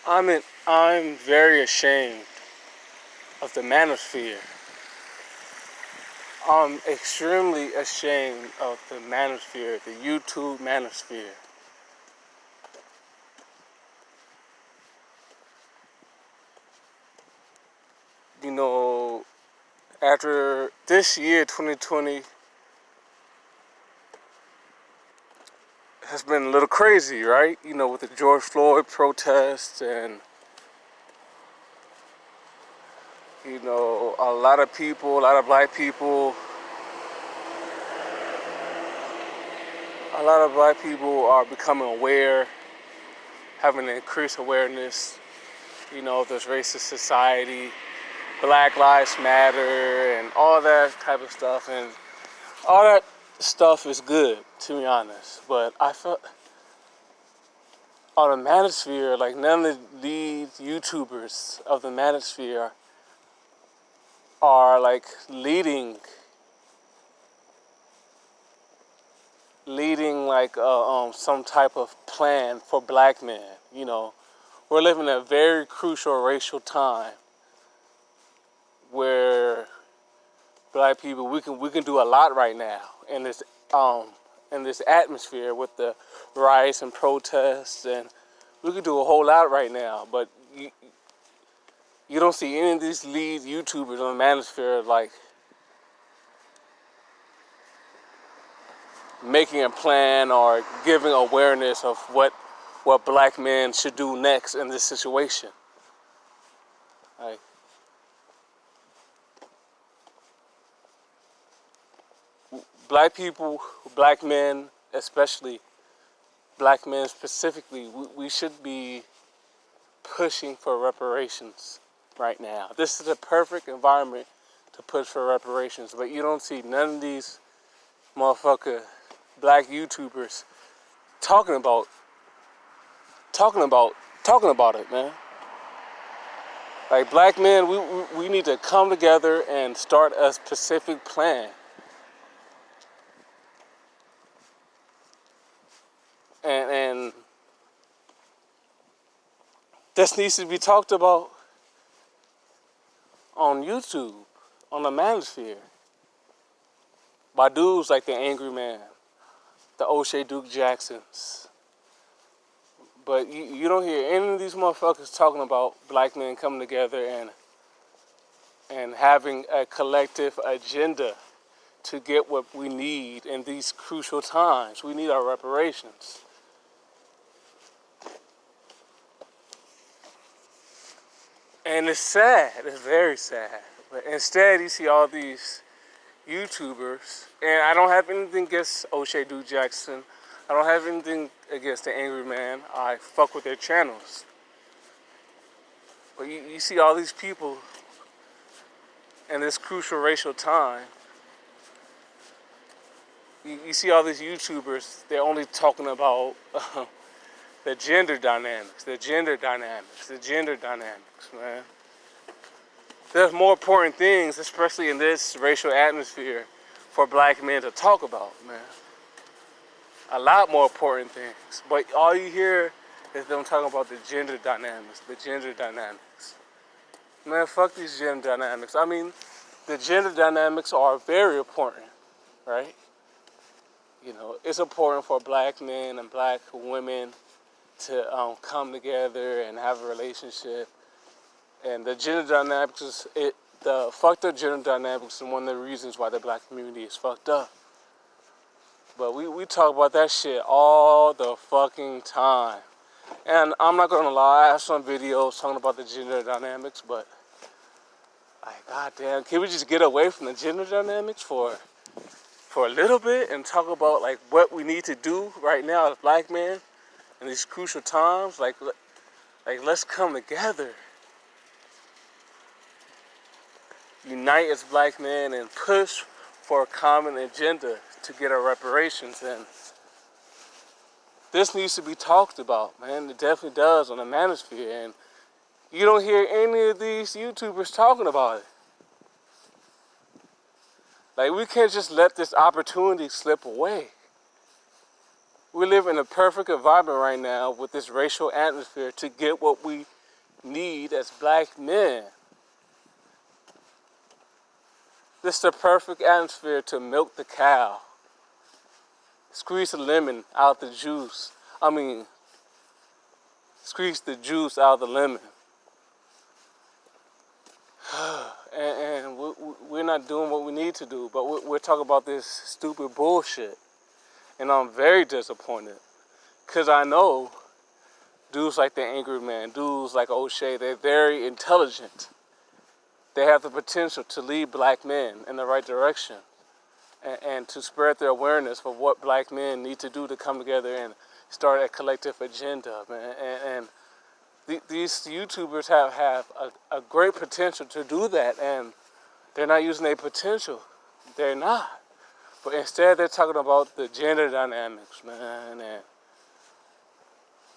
I'm very ashamed of the Manosphere. I'm extremely ashamed of the Manosphere, the YouTube Manosphere. You know, after this year, 2020, has been a little crazy, right? You know, with the George Floyd protests and, you know, a lot of black people, are becoming aware, having an increased awareness, you know, of this racist society, Black Lives Matter, and all that type of stuff. And all that stuff is good, to be honest. But I felt on the Manosphere, like none of these YouTubers of the Manosphere are like leading like some type of plan for black men. You know, we're living a very crucial racial time where black people we can do a lot right now in this atmosphere with the riots and protests, and we can do a whole lot right now. But you don't see any of these lead YouTubers on the Manosphere like making a plan or giving awareness of what black men should do next in this situation. Like, black people, black men, especially black men specifically, we should be pushing for reparations right now. This is a perfect environment to push for reparations, but you don't see none of these motherfucker black YouTubers talking about it, man. Like, black men, we need to come together and start a specific plan. And this needs to be talked about on YouTube, on the Manosphere, by dudes like the Angry Man, the O'Shea Duke Jacksons. But you don't hear any of these motherfuckers talking about black men coming together and having a collective agenda to get what we need in these crucial times. We need our reparations. And it's sad, it's very sad. But instead you see all these YouTubers, and I don't have anything against O'Shea Duke Jackson. I don't have anything against the Angry Man. I fuck with their channels. But you see all these people in this crucial racial time. You see all these YouTubers, they're only talking about the gender dynamics, man. There's more important things, especially in this racial atmosphere, for black men to talk about, man. A lot more important things. But all you hear is them talking about the gender dynamics. Man, fuck these gender dynamics. I mean, the gender dynamics are very important, right? You know, it's important for black men and black women to come together and have a relationship. And the gender dynamics the fucked up gender dynamics is one of the reasons why the black community is fucked up. But we talk about that shit all the fucking time. And I'm not gonna lie, I have some videos talking about the gender dynamics, but like, goddamn, can we just get away from the gender dynamics for a little bit and talk about like what we need to do right now as black men in these crucial times? Like let's come together, unite as black men, and push for a common agenda to get our reparations. And this needs to be talked about, man. It definitely does on the Manosphere, and you don't hear any of these YouTubers talking about it. Like, we can't just let this opportunity slip away. We live in a perfect environment right now with this racial atmosphere to get what we need as black men. This is the perfect atmosphere to milk the cow. Squeeze the lemon out the juice. Squeeze the juice out of the lemon. and we're not doing what we need to do, but we're talking about this stupid bullshit. And I'm very disappointed. Because I know dudes like the Angry Man, dudes like O'Shea, they're very intelligent. They have the potential to lead black men in the right direction and to spread their awareness for what black men need to do to come together and start a collective agenda, man. And these YouTubers have a great potential to do that, and they're not using their potential. They're not. But instead, they're talking about the gender dynamics, man. And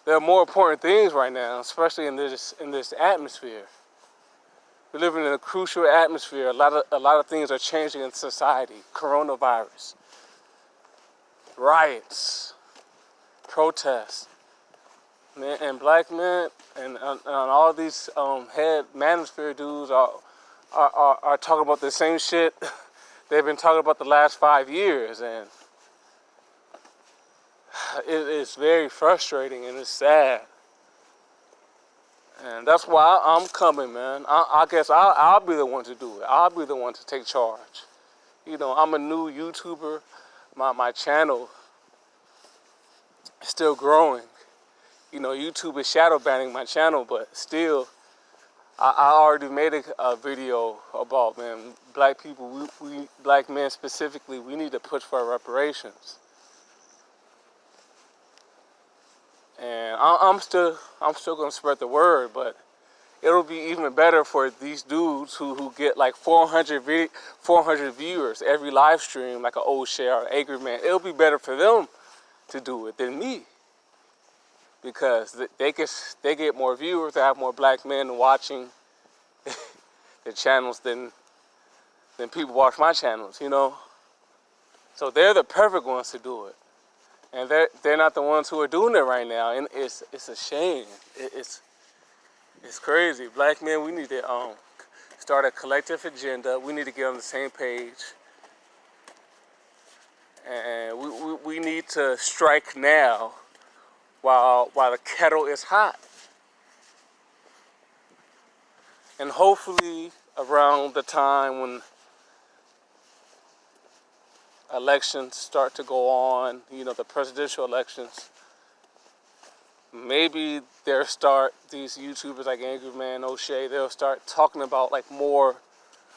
there are more important things right now, especially in this atmosphere. We're living in a crucial atmosphere. A lot of things are changing in society. Coronavirus, riots, protests, man, and black men and all these head Manosphere dudes are talking about the same shit they've been talking about the last 5 years, and it is very frustrating and it's sad. And that's why I'm coming, man. I guess I'll be the one to do it. I'll be the one to take charge. You know, I'm a new YouTuber. My channel is still growing. You know, YouTube is shadow banning my channel, but still, I already made a video about, man, black people, we black men specifically, we need to push for reparations. And I'm still gonna spread the word, but it'll be even better for these dudes who get like 400 viewers every live stream, like an O'Shea or Angry Man. It'll be better for them to do it than me, because they get more viewers. They have more black men watching their channels than people watch my channels, you know. So they're the perfect ones to do it. And they're not the ones who are doing it right now, and it's a shame. It's crazy. Black men, we need to start a collective agenda. We need to get on the same page, and we need to strike now while the kettle is hot. And hopefully, around the time when elections start to go on, you know, the presidential elections, maybe these YouTubers like Angry Man, O'Shea, they'll start talking about like more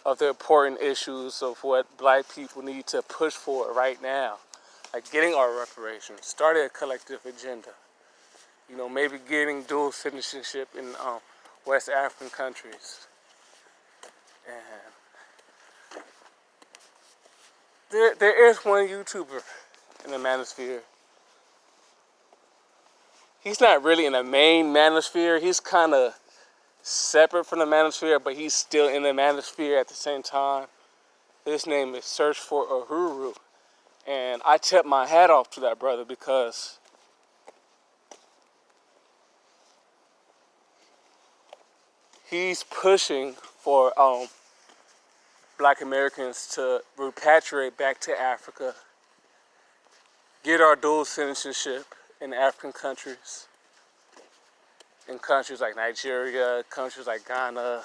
of the important issues of what black people need to push for right now. Like getting our reparations, starting a collective agenda. You know, maybe getting dual citizenship in West African countries. And there is one YouTuber in the Manosphere. He's not really in the main Manosphere. He's kind of separate from the Manosphere, but he's still in the Manosphere at the same time. His name is Search for Uhuru. And I tip my hat off to that brother, because he's pushing for black Americans to repatriate back to Africa, get our dual citizenship in African countries, in countries like Nigeria, countries like Ghana,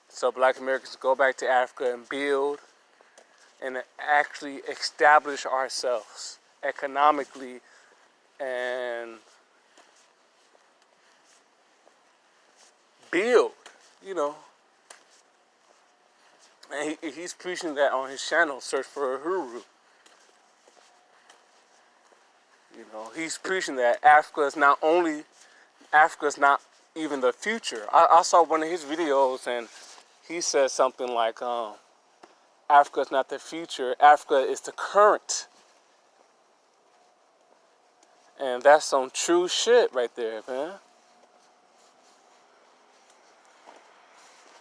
so black Americans go back to Africa and build and actually establish ourselves economically and build, you know. And he's preaching that on his channel, Search for Uhuru. You know, he's preaching that Africa's not even the future. I saw one of his videos and he said something like, Africa's not the future, Africa is the current. And that's some true shit right there, man.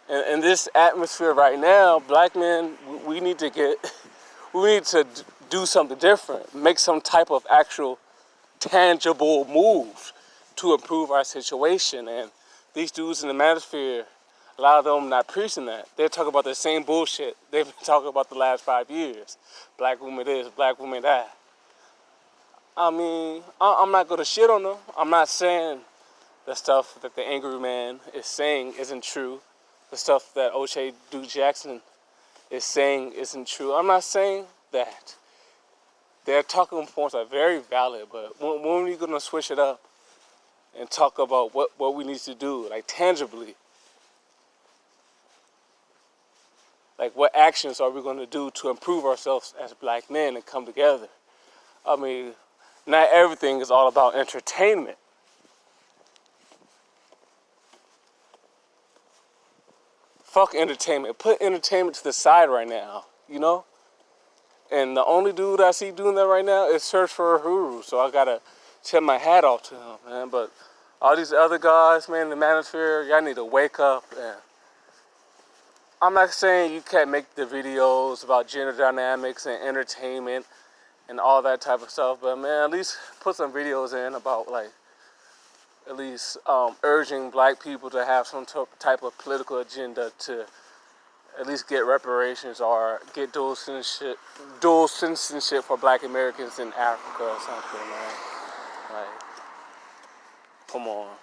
And in this atmosphere right now, black men, we need to do something different, make some type of actual tangible moves to improve our situation. And these dudes in the Manosphere, a lot of them not preaching that. They're talking about the same bullshit they've been talking about the last 5 years. Black women this, black women that. I mean, I'm not going to shit on them. I'm not saying the stuff that the angry man is saying isn't true. The stuff that O'Shea Duke Jackson is saying isn't true. I'm not saying that. Their talking points are very valid, but when are we going to switch it up and talk about what we need to do, like tangibly? Like, what actions are we going to do to improve ourselves as black men and come together? I mean, not everything is all about entertainment. Fuck entertainment. Put entertainment to the side right now, you know? And the only dude I see doing that right now is Search for Uhuru. So I gotta tip my hat off to him, man. But all these other guys, man, in the Manosphere, y'all need to wake up. And I'm not saying you can't make the videos about gender dynamics and entertainment and all that type of stuff, but man, at least put some videos in about, like, at least urging black people to have some type of political agenda to at least get reparations or get dual citizenship for black Americans in Africa or something, man. Like, come on.